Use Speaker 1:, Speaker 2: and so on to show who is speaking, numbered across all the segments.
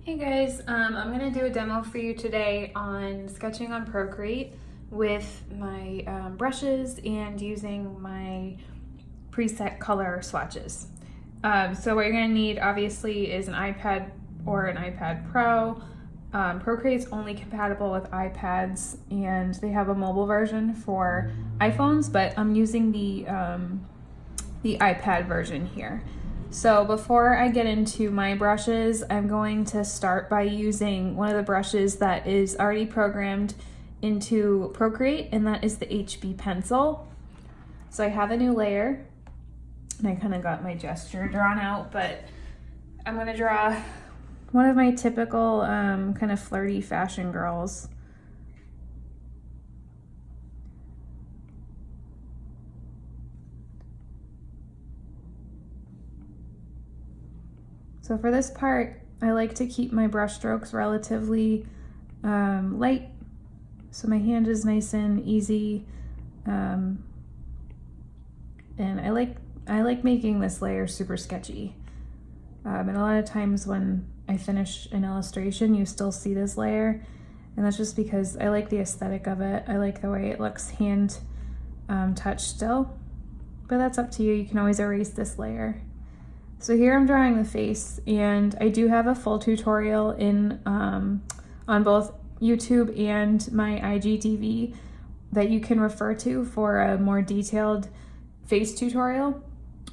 Speaker 1: Hey guys, I'm gonna do a demo for you today on sketching on Procreate with my brushes and using my preset color swatches. So what you're gonna need obviously is an iPad or an iPad Pro. Procreate's only compatible with iPads and they have a mobile version for iPhones, but I'm using the iPad version here. So before I get into my brushes, I'm going to start by using one of the brushes that is already programmed into Procreate, and that is the HB pencil. So I have a new layer, and I kind of got my gesture drawn out, but I'm gonna draw one of my typical kind of flirty fashion girls. So for this part, I like to keep my brush strokes relatively light, so my hand is nice and easy. And I like making this layer super sketchy. And a lot of times when I finish an illustration, you still see this layer, and that's just because I like the aesthetic of it. I like the way it looks hand touched still, but that's up to you. You can always erase this layer. So here I'm drawing the face, and I do have a full tutorial in on both YouTube and my IGTV that you can refer to for a more detailed face tutorial,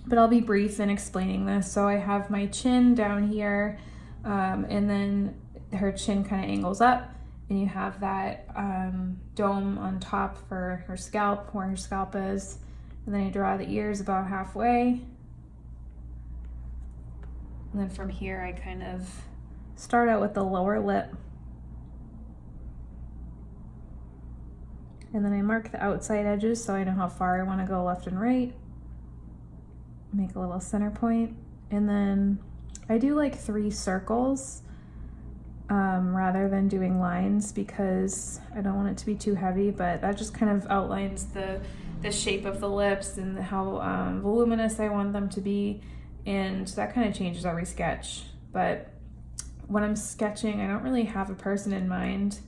Speaker 1: but I'll be brief in explaining this. So I have my chin down here, and then her chin kind of angles up, and you have that dome on top for her scalp, where her scalp is, and then I draw the ears about halfway. And then from here, I kind of start out with the lower lip. And then I mark the outside edges so I know how far I want to go left and right. Make a little center point. And then I do like 3 circles rather than doing lines because I don't want it to be too heavy, but that just kind of outlines the shape of the lips and how voluminous I want them to be. And that kind of changes every sketch. But when I'm sketching, I don't really have a person in mind.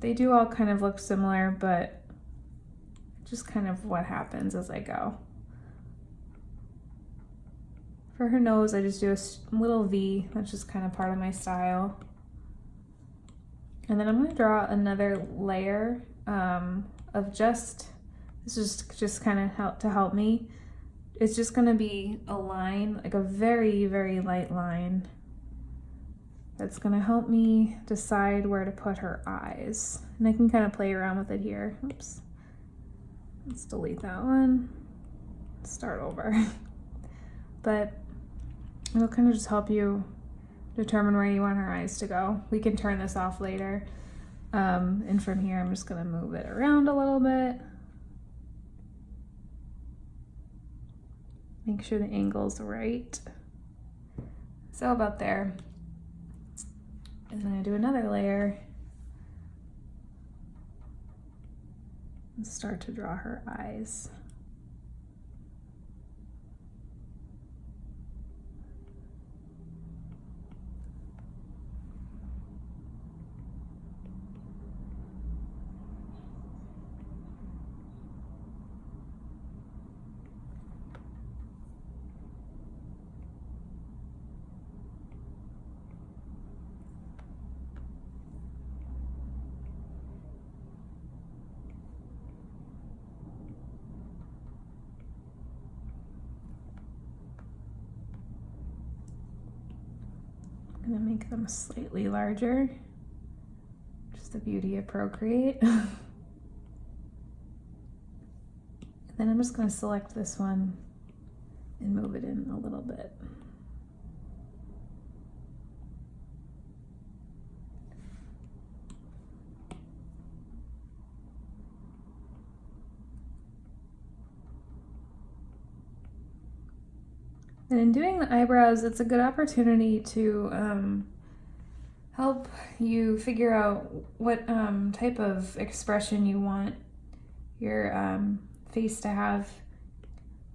Speaker 1: They do all kind of look similar, but just kind of what happens as I go. For her nose, I just do a little V. That's just kind of part of my style. And then I'm going to draw another layer of this is just kind of to help me. It's just gonna be a line, like a very, very light line that's gonna help me decide where to put her eyes. And I can kind of play around with it here. Oops. Let's delete that one. Start over. But it'll kind of just help you determine where you want her eyes to go. We can turn this off later. And from here, I'm just gonna move it around a little bit. Make sure the angle's right. So about there. And then I do another layer and start to draw her eyes. I'm gonna make them slightly larger. Just the beauty of Procreate. And then I'm just gonna select this one and move it in a little bit. And in doing the eyebrows, it's a good opportunity to help you figure out what type of expression you want your face to have.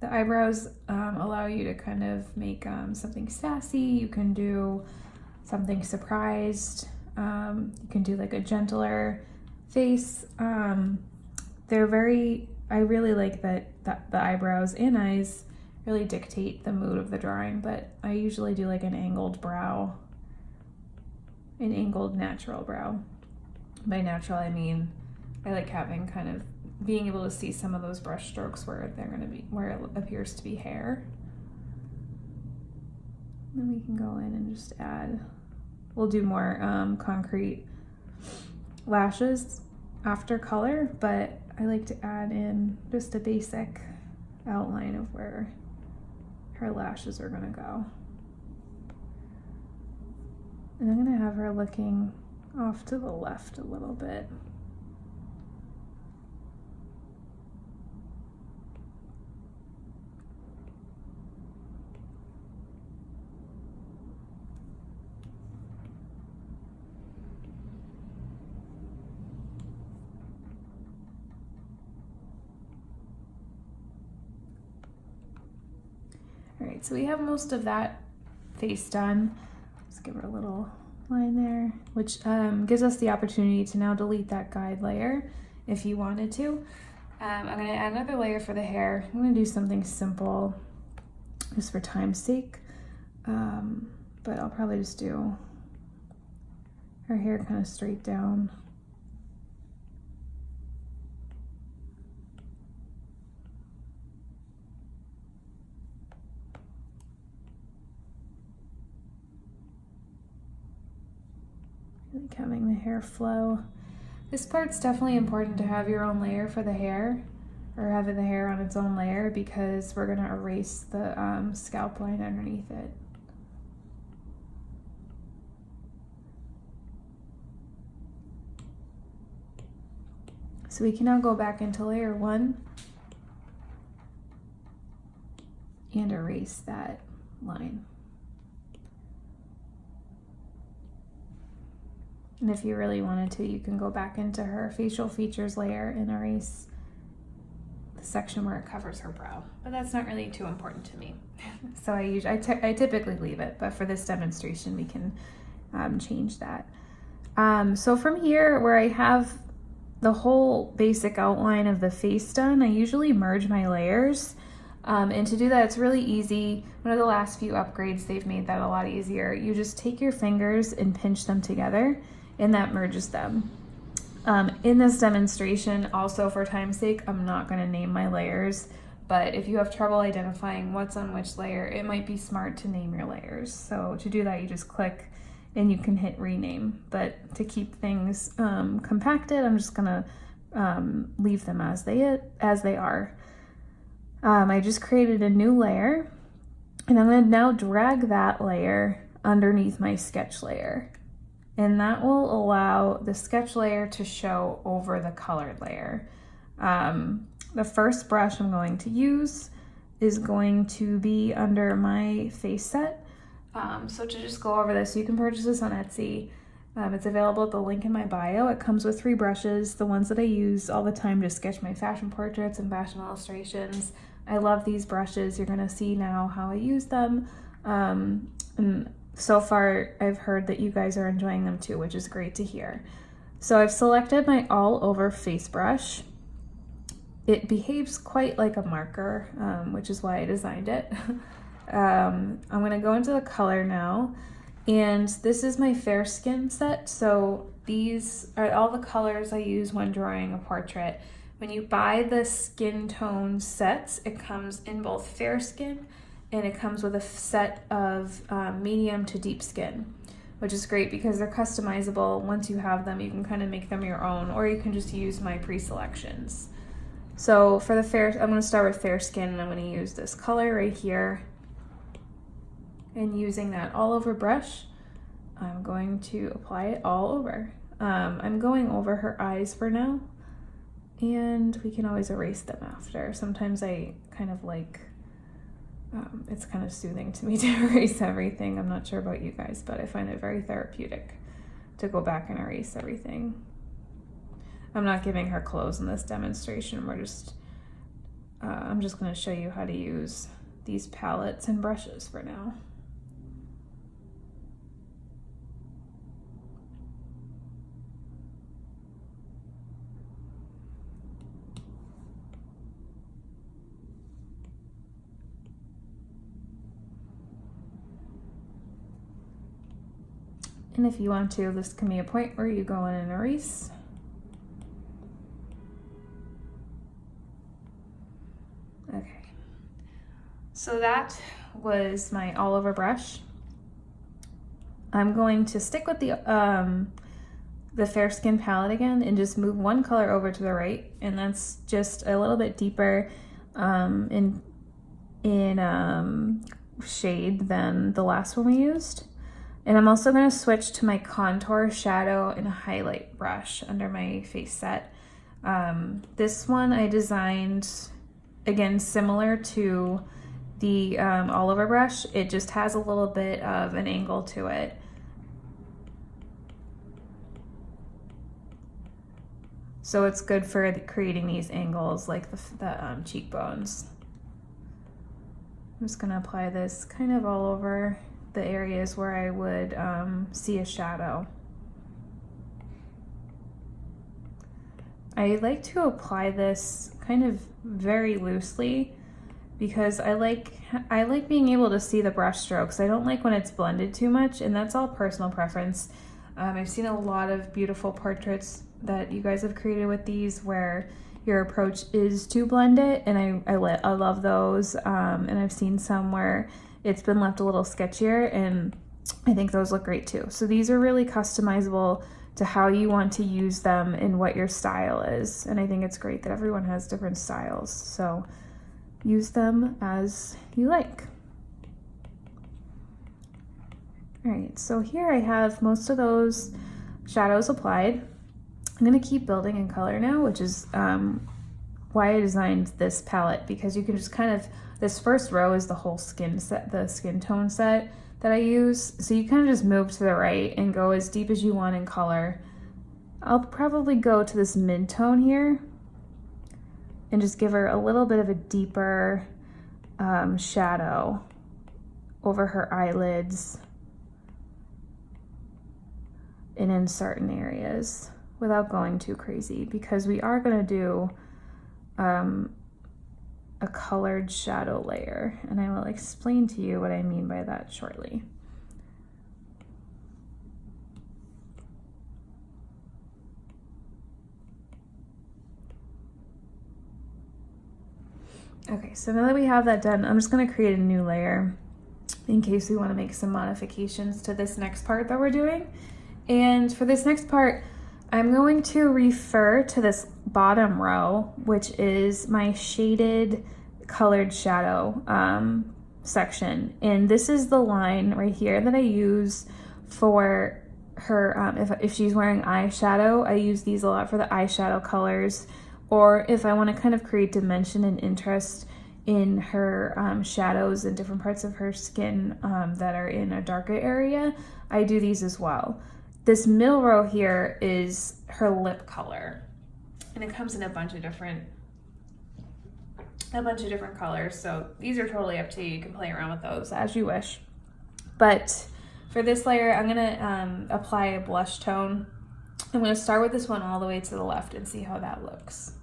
Speaker 1: The eyebrows allow you to kind of make something sassy. You can do something surprised. You can do like a gentler face. They're very, I really like that the eyebrows and eyes really dictate the mood of the drawing, but I usually do like an angled brow, an angled natural brow. By natural, I mean, I like having kind of being able to see some of those brush strokes where they're going to be, where it appears to be hair. Then we can go in and just add, we'll do more concrete lashes after color, but I like to add in just a basic outline of where her lashes are going to go. And I'm going to have her looking off to the left a little bit. All right, so we have most of that face done. Let's give her a little line there, which gives us the opportunity to now delete that guide layer if you wanted to. I'm going to add another layer for the hair. I'm going to do something simple just for time's sake, but I'll probably just do her hair kind of straight down. Like having the hair flow. This part's definitely important to have your own layer for the hair, or having the hair on its own layer, because we're going to erase the scalp line underneath it. So we can now go back into layer 1 and erase that line. And if you really wanted to, you can go back into her facial features layer and erase the section where it covers her brow. But that's not really too important to me. So I typically leave it, but for this demonstration, we can change that. So from here, where I have the whole basic outline of the face done, I usually merge my layers. And to do that, it's really easy. One of the last few upgrades, they've made that a lot easier. You just take your fingers and pinch them together, and that merges them. In this demonstration, also for time's sake, I'm not going to name my layers, but if you have trouble identifying what's on which layer, it might be smart to name your layers. So to do that, you just click and you can hit rename. But to keep things compacted, I'm just going to leave them as they are. I just created a new layer, and I'm going to now drag that layer underneath my sketch layer. And that will allow the sketch layer to show over the colored layer. The first brush I'm going to use is going to be under my face set. So to just go over this, you can purchase this on Etsy. It's available at the link in my bio. It comes with 3 brushes, the ones that I use all the time to sketch my fashion portraits and fashion illustrations. I love these brushes. You're gonna see now how I use them. And so far, I've heard that you guys are enjoying them too, which is great to hear. So I've selected my all over face brush. It behaves quite like a marker, which is why I designed it. I'm gonna go into the color now, and this is my fair skin set. So these are all the colors I use when drawing a portrait. When you buy the skin tone sets, it comes in both fair skin, and it comes with a set of medium to deep skin, which is great because they're customizable. Once you have them, you can kind of make them your own, or you can just use my pre-selections. So for the fair, I'm going to start with fair skin, and I'm going to use this color right here. And using that all over brush, I'm going to apply it all over. I'm going over her eyes for now, and we can always erase them after. Sometimes I kind of like, it's kind of soothing to me to erase everything. I'm not sure about you guys, but I find it very therapeutic to go back and erase everything. I'm not giving her clothes in this demonstration. We're just I'm just going to show you how to use these palettes and brushes for now. And if you want to, this can be a point where you go in and erase. Okay, so that was my all over brush. I'm going to stick with the fair skin palette again and just move one color over to the right, and that's just a little bit deeper in shade than the last one we used. And I'm also going to switch to my contour, shadow, and highlight brush under my face set. This one I designed, again, similar to the all over brush. It just has a little bit of an angle to it. So it's good for creating these angles like the cheekbones. I'm just going to apply this kind of all over the areas where I would see a shadow. I like to apply this kind of very loosely because I like being able to see the brush strokes. I don't like when it's blended too much, and that's all personal preference. I've seen a lot of beautiful portraits that you guys have created with these where your approach is to blend it, and I love those. And I've seen some where it's been left a little sketchier, and I think those look great too. So these are really customizable to how you want to use them and what your style is. And I think it's great that everyone has different styles. So use them as you like. All right, so here I have most of those shadows applied. I'm gonna keep building in color now, which is why I designed this palette, because you can just kind of, this first row is the whole skin set, the skin tone set that I use. So you kind of just move to the right and go as deep as you want in color. I'll probably go to this mid-tone here and just give her a little bit of a deeper shadow over her eyelids and in certain areas without going too crazy, because we are going to do a colored shadow layer, and I will explain to you what I mean by that shortly. Okay, so now that we have that done, I'm just going to create a new layer in case we want to make some modifications to this next part that we're doing. And for this next part, I'm going to refer to this bottom row, which is my shaded colored shadow section. And this is the line right here that I use for her, if she's wearing eyeshadow. I use these a lot for the eyeshadow colors, or if I want to kind of create dimension and interest in her shadows and different parts of her skin that are in a darker area, I do these as well. This middle row here is her lip color, and it comes in a bunch of different colors. So these are totally up to you. You can play around with those as you wish. But for this layer, I'm gonna apply a blush tone. I'm gonna start with this one all the way to the left and see how that looks.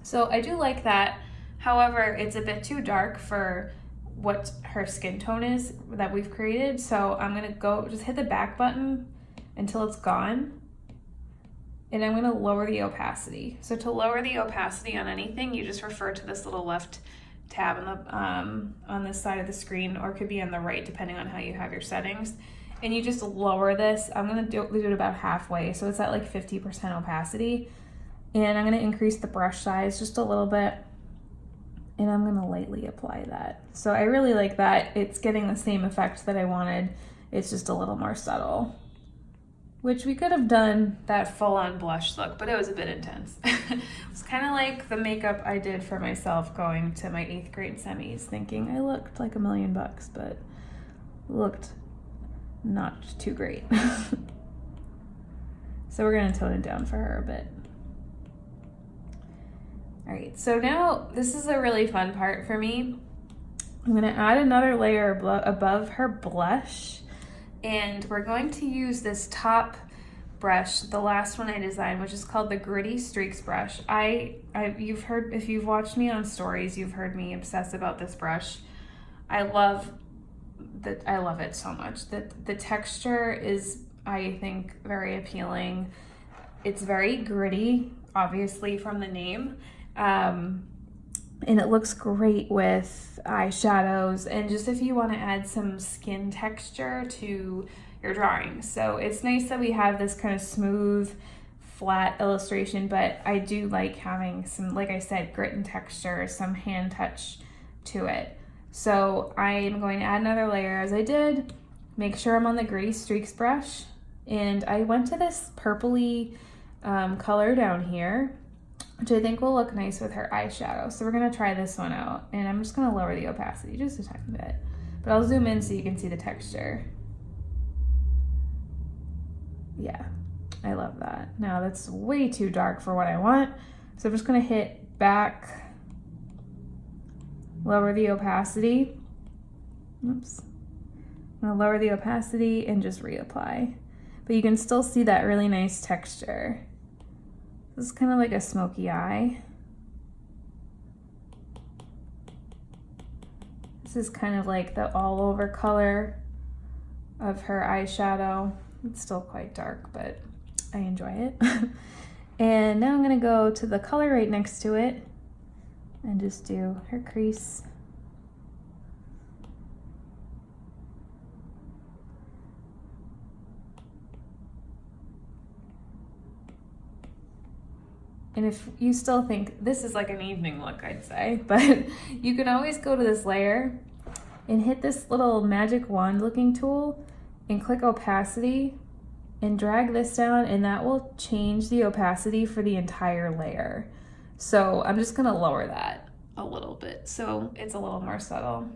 Speaker 1: So I do like that. However, it's a bit too dark for what her skin tone is that we've created. So I'm gonna go just hit the back button until it's gone, and I'm gonna lower the opacity. So to lower the opacity on anything, you just refer to this little left tab on this side of the screen, or it could be on the right depending on how you have your settings, and you just lower this. I'm gonna do it about halfway, so it's at like 50% opacity, and I'm gonna increase the brush size just a little bit, and I'm gonna lightly apply that. So I really like that. It's getting the same effect that I wanted. It's just a little more subtle, which we could have done that full-on blush look, but it was a bit intense. It's kind of like the makeup I did for myself going to my 8th grade semis, thinking I looked like $1 million, but looked not too great. So we're gonna tone it down for her a bit. All right, so now this is a really fun part for me. I'm gonna add another layer above her blush, and we're going to use this top brush, the last one I designed, which is called the Gritty Streaks brush. You've heard, if you've watched me on stories, you've heard me obsess about this brush. I love it so much. The texture is, I think, very appealing. It's very gritty, obviously from the name. And it looks great with eyeshadows and just if you want to add some skin texture to your drawings. So it's nice that we have this kind of smooth, flat illustration, but I do like having some, like I said, grit and texture, some hand touch to it. So I'm going to add another layer as I did. Make sure I'm on the Gritty Streaks brush. And I went to this purpley color down here, which I think will look nice with her eyeshadow. So we're gonna try this one out, and I'm just gonna lower the opacity just a tiny bit, but I'll zoom in so you can see the texture. Yeah, I love that. Now that's way too dark for what I want, so I'm just gonna hit back, lower the opacity. Oops. I'm gonna lower the opacity and just reapply. But you can still see that really nice texture. This is kind of like a smoky eye. This is kind of like the all over color of her eyeshadow. It's still quite dark, but I enjoy it. And now I'm gonna go to the color right next to it and just do her crease. And if you still think this is like an evening look, I'd say, but you can always go to this layer and hit this little magic wand looking tool and click opacity and drag this down, and that will change the opacity for the entire layer. So I'm just gonna lower that a little bit so it's a little more subtle.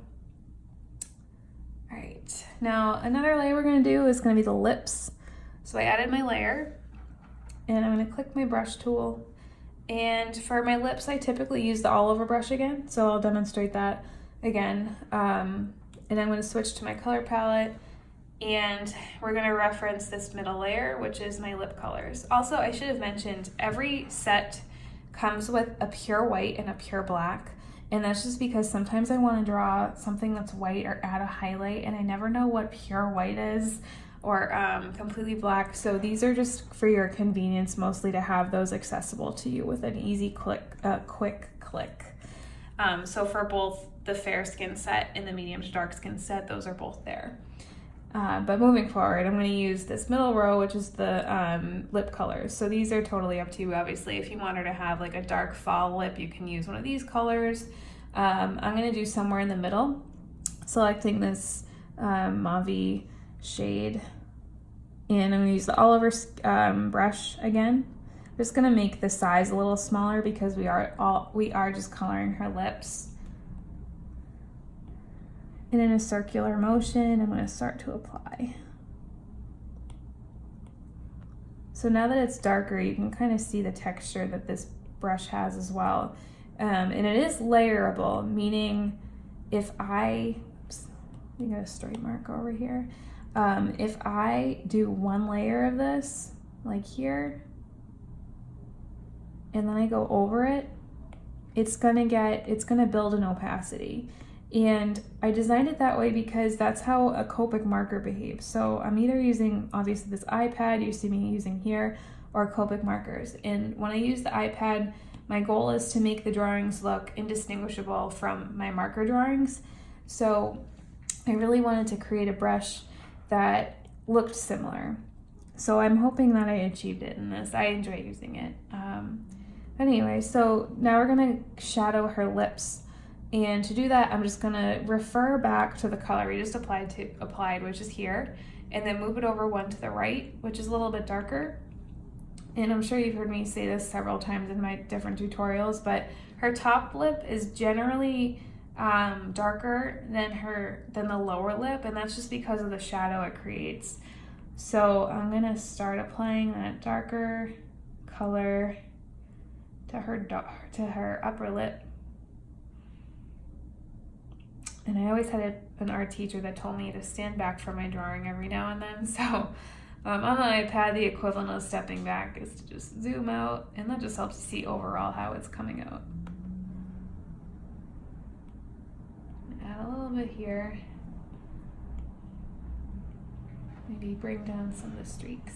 Speaker 1: All right, now another layer we're gonna do is gonna be the lips. So I added my layer and I'm gonna click my brush tool. And for my lips, I typically use the all over brush again, so I'll demonstrate that again. And I'm gonna switch to my color palette, and we're gonna reference this middle layer, which is my lip colors. Also, I should have mentioned, every set comes with a pure white and a pure black, and that's just because sometimes I wanna draw something that's white or add a highlight, and I never know what pure white is, or completely black. So these are just for your convenience, mostly to have those accessible to you with an easy quick click. So for both the fair skin set and the medium to dark skin set, those are both there. But moving forward, I'm going to use this middle row, which is the lip colors. So these are totally up to you, obviously. If you want her to have like a dark fall lip, you can use one of these colors. I'm going to do somewhere in the middle, selecting this mauve shade, and I'm going to use the all over brush again. I'm just going to make the size a little smaller because we are just coloring her lips. And in a circular motion, I'm going to start to apply. So now that it's darker, you can kind of see the texture that this brush has as well. And it is layerable, meaning if I got a straight mark over here. If I do one layer of this, like here, and then I go over it, it's gonna build an opacity. And I designed it that way because that's how a Copic marker behaves. So I'm either using, obviously, this iPad you see me using here, or Copic markers. And when I use the iPad, my goal is to make the drawings look indistinguishable from my marker drawings. So I really wanted to create a brush that looked similar. So I'm hoping that I achieved it in this. I enjoy using it. Anyway, so now we're gonna shadow her lips. And to do that, I'm just gonna refer back to the color we just applied, which is here, and then move it over one to the right, which is a little bit darker. And I'm sure you've heard me say this several times in my different tutorials, but her top lip is generally darker than the lower lip, and that's just because of the shadow it creates. So I'm gonna start applying that darker color to her upper lip. And I always had an art teacher that told me to stand back from my drawing every now and then. So on the iPad, the equivalent of stepping back is to just zoom out, and that just helps you see overall how it's coming out. Add a little bit here. Maybe bring down some of the streaks.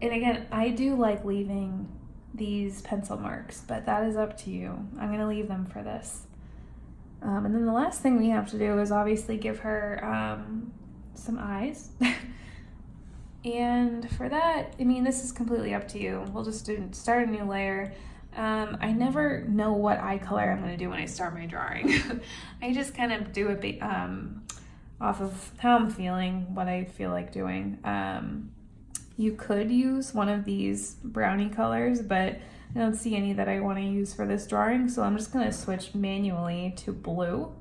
Speaker 1: And again, I do like leaving these pencil marks, but that is up to you. I'm gonna leave them for this. And then the last thing we have to do is obviously give her some eyes. And for that, I mean, this is completely up to you. We'll just start a new layer. I never know what eye color I'm gonna do when I start my drawing. I just kind of do it off of how I'm feeling, what I feel like doing. You could use one of these brownie colors, but I don't see any that I want to use for this drawing, so I'm just going to switch manually to blue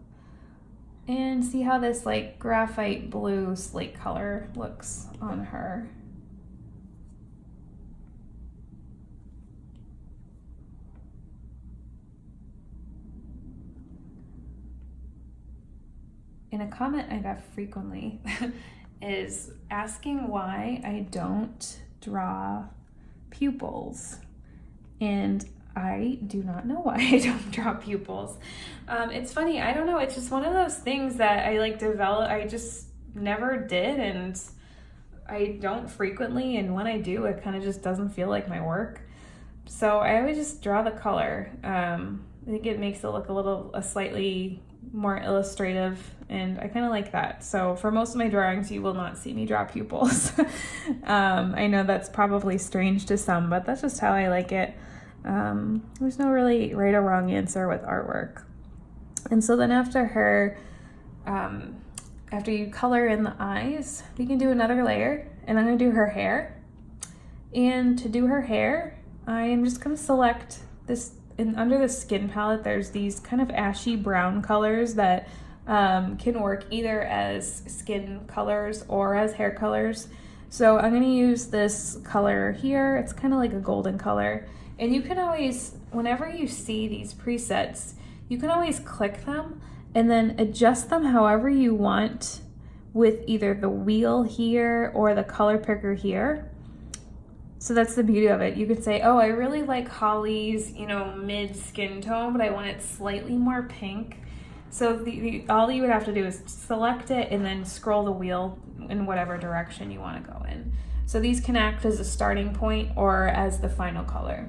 Speaker 1: and see how this like graphite blue slate color looks on her. And a comment I got frequently is asking why I don't draw pupils. And I do not know why I don't draw pupils. It's funny, I don't know, it's just one of those things that I like develop, I just never did, and I don't frequently, and when I do, it kind of just doesn't feel like my work. So I always just draw the color. I think it makes it look a slightly more illustrative, and I kind of like that. So for most of my drawings, you will not see me draw pupils. I know that's probably strange to some, but that's just how I like it. There's no really right or wrong answer with artwork. And so then after you color in the eyes, we can do another layer, and I'm gonna do her hair. And to do her hair, I am just gonna select this. And under the skin palette, there's these kind of ashy brown colors that can work either as skin colors or as hair colors. So I'm gonna use this color here. It's kind of like a golden color. And you can always, whenever you see these presets, you can always click them and then adjust them however you want with either the wheel here or the color picker here. So that's the beauty of it. You could say, oh, I really like Holly's, mid skin tone, but I want it slightly more pink. So all you would have to do is select it and then scroll the wheel in whatever direction you want to go in. So these can act as a starting point or as the final color.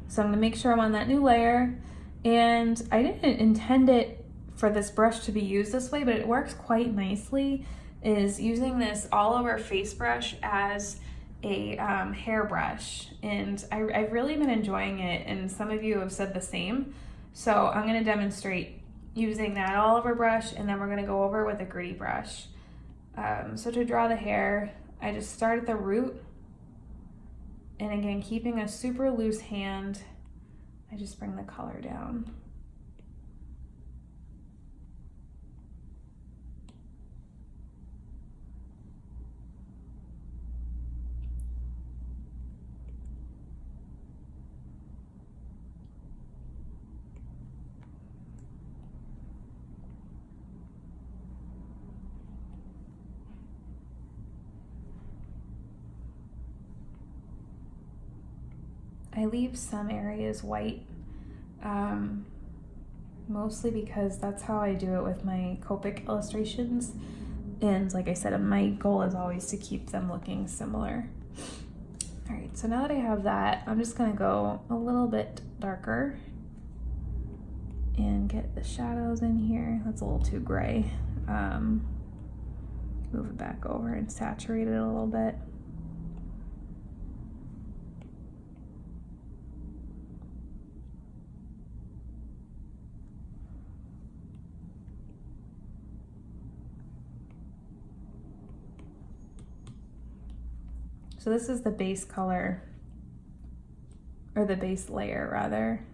Speaker 1: So I'm gonna make sure I'm on that new layer, and I didn't intend it for this brush to be used this way, but it works quite nicely. Is using this all over face brush as a hairbrush, and I've really been enjoying it, and some of you have said the same. So I'm going to demonstrate using that all over brush, and then we're going to go over with a gritty brush. So to draw the hair, I just start at the root, and again, keeping a super loose hand, I just bring the color down. I leave some areas white, mostly because that's how I do it with my Copic illustrations. And like I said, my goal is always to keep them looking similar. All right, so now that I have that, I'm just gonna go a little bit darker and get the shadows in here. That's a little too gray. Move it back over and saturate it a little bit. So this is the base color, or the base layer rather.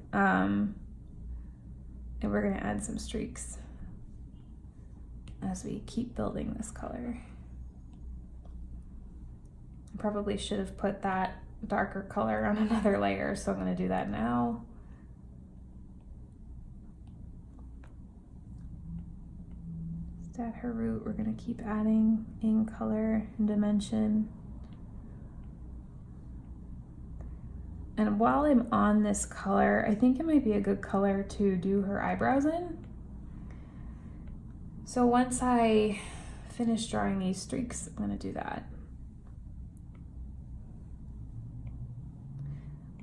Speaker 1: And we're gonna add some streaks as we keep building this color. I probably should have put that darker color on another layer, so I'm gonna do that now. Just at her root, we're gonna keep adding in color and dimension. And while I'm on this color, I think it might be a good color to do her eyebrows in. So once I finish drawing these streaks, I'm gonna do that.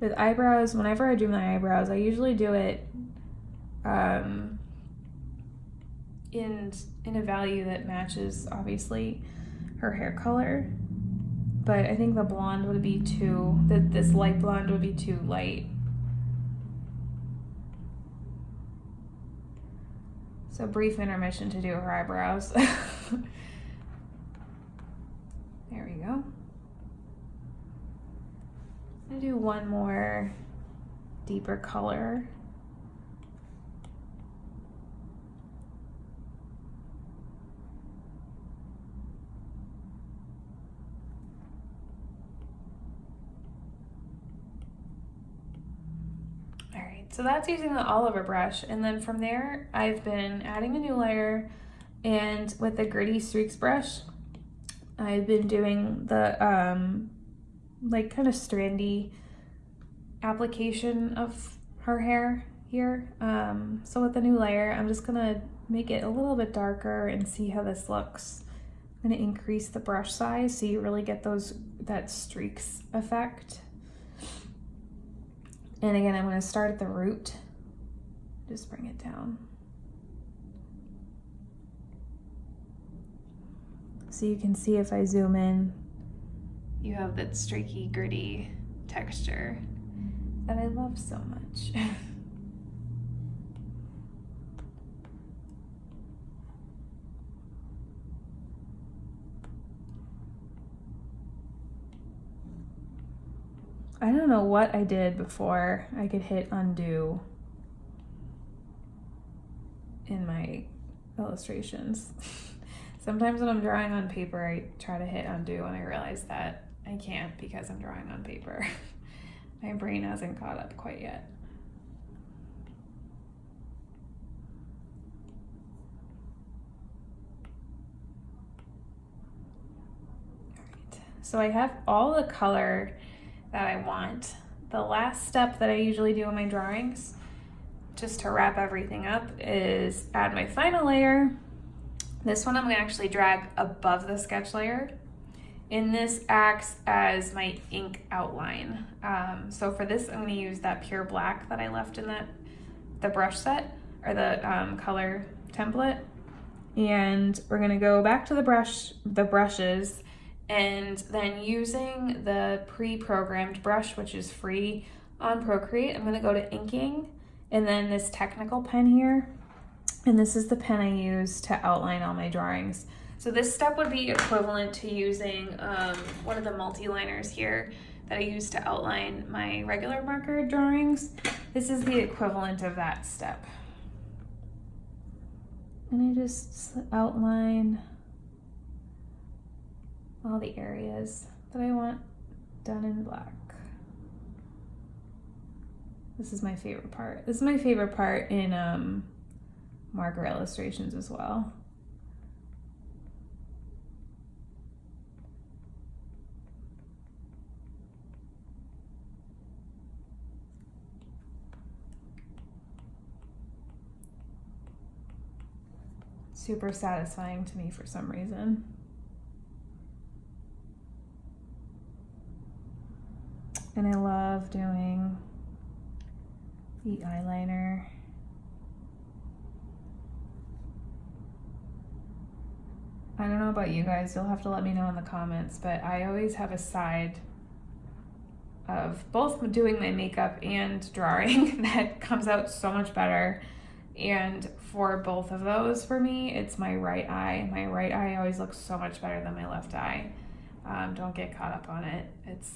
Speaker 1: With eyebrows, whenever I do my eyebrows, I usually do it in a value that matches, obviously, her hair color. But I think the blonde would be this light blonde would be too light. So brief intermission to do her eyebrows. There we go. I'm gonna do one more deeper color. So that's using the Olive brush, and then from there I've been adding a new layer, and with the Gritty Streaks brush I've been doing the like kind of strandy application of her hair here. So with the new layer I'm just gonna make it a little bit darker and see how this looks. I'm gonna increase the brush size so you really get that streaks effect. And again, I'm going to start at the root, just bring it down. So you can see if I zoom in, you have that streaky, gritty texture that I love so much. I don't know what I did before I could hit undo in my illustrations. Sometimes when I'm drawing on paper, I try to hit undo and I realize that I can't because I'm drawing on paper. My brain hasn't caught up quite yet. All right. So I have all the color that I want. The last step that I usually do in my drawings, just to wrap everything up, is add my final layer. This one I'm going to actually drag above the sketch layer, and this acts as my ink outline. So for this I'm going to use that pure black that I left in the brush set, or the color template, and we're going to go back to the brushes. And then using the pre-programmed brush, which is free on Procreate, I'm going to go to inking, and then this technical pen here, and this is the pen I use to outline all my drawings. So this step would be equivalent to using one of the multiliners here that I use to outline my regular marker drawings. This is the equivalent of that step. And I just outline all the areas that I want done in black. This is my favorite part. This is my favorite part in marker illustrations as well. Super satisfying to me for some reason. And I love doing the eyeliner. I don't know about you guys, you'll have to let me know in the comments, but I always have a side of both doing my makeup and drawing that comes out so much better. And for both of those, for me, it's my right eye. My right eye always looks so much better than my left eye. Don't get caught up on it. It's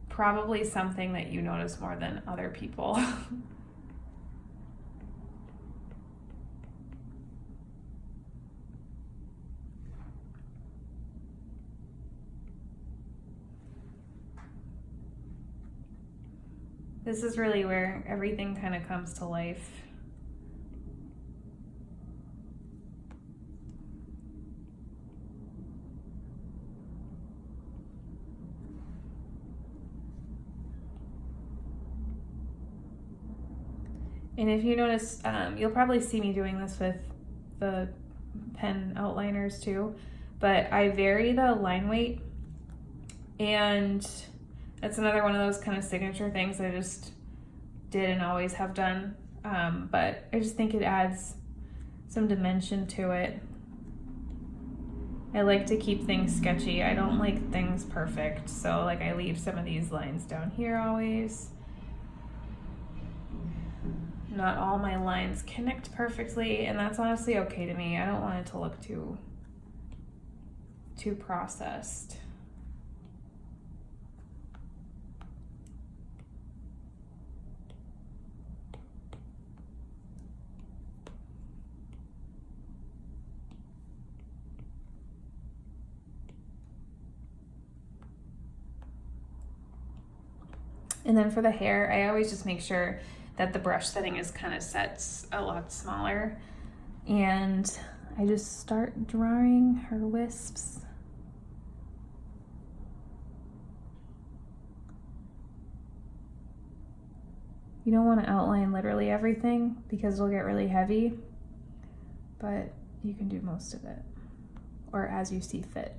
Speaker 1: probably something that you notice more than other people. This is really where everything kind of comes to life. And if you notice, you'll probably see me doing this with the pen outliners too, but I vary the line weight, and that's another one of those kind of signature things I just did and always have done, but I just think it adds some dimension to it. I like to keep things sketchy. I don't like things perfect, so like I leave some of these lines down here always. Not all my lines connect perfectly, and that's honestly okay to me. I don't want it to look too processed. And then for the hair, I always just make sure that the brush setting is kind of set a lot smaller. And I just start drawing her wisps. You don't want to outline literally everything because it'll get really heavy, but you can do most of it, or as you see fit.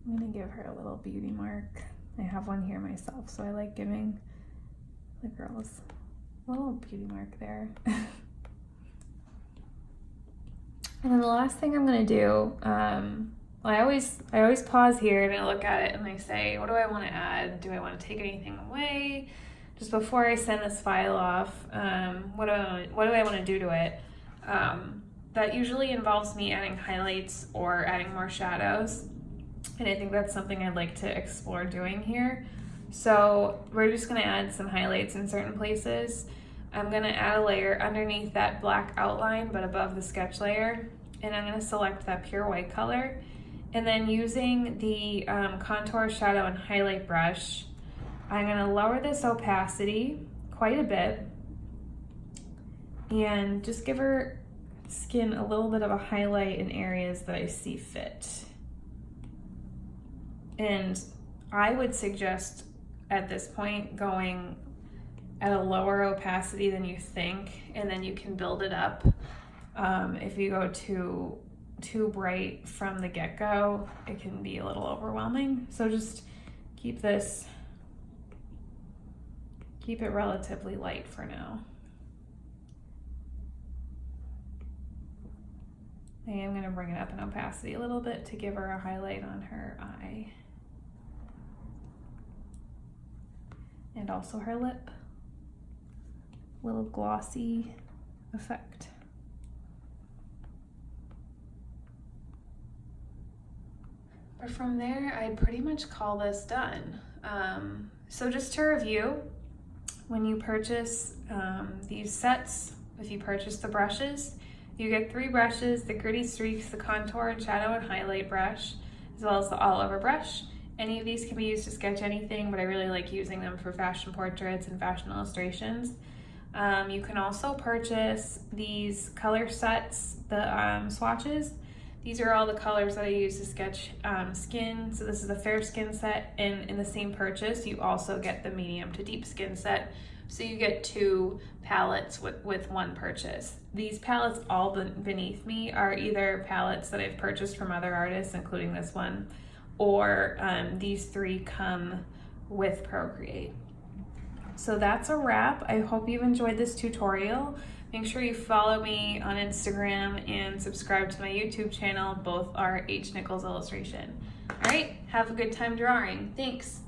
Speaker 1: I'm gonna give her a little beauty mark. I have one here myself, so I like giving the girls a little beauty mark there. And then the last thing I'm gonna do, I always pause here and I look at it and I say, what do I want to add? Do I want to take anything away? Just before I send this file off, what do I want to do to it? That usually involves me adding highlights or adding more shadows. And I think that's something I'd like to explore doing here. So we're just gonna add some highlights in certain places. I'm gonna add a layer underneath that black outline, but above the sketch layer. And I'm gonna select that pure white color. And then using the contour, shadow, and highlight brush, I'm gonna lower this opacity quite a bit and just give her skin a little bit of a highlight in areas that I see fit. And I would suggest at this point going at a lower opacity than you think, and then you can build it up. If you go too bright from the get-go, it can be a little overwhelming. So just keep it relatively light for now. I am going to bring it up in opacity a little bit to give her a highlight on her eye. And also her lip. Little glossy effect. But from there, I'd pretty much call this done. So just to review, when you purchase these sets, if you purchase the brushes, you get 3 brushes: the Gritty Streaks, the Contour and Shadow and Highlight brush, as well as the All Over brush. Any of these can be used to sketch anything, but I really like using them for fashion portraits and fashion illustrations. You can also purchase these color sets, the swatches. These are all the colors that I use to sketch skin. So this is the fair skin set, and in the same purchase, you also get the medium to deep skin set. So you get 2 palettes with one purchase. These palettes all beneath me are either palettes that I've purchased from other artists, including this one, or these 3 come with Procreate. So that's a wrap. I hope you've enjoyed this tutorial. Make sure you follow me on Instagram and subscribe to my YouTube channel. Both are H. Nichols Illustration. All right, have a good time drawing. Thanks.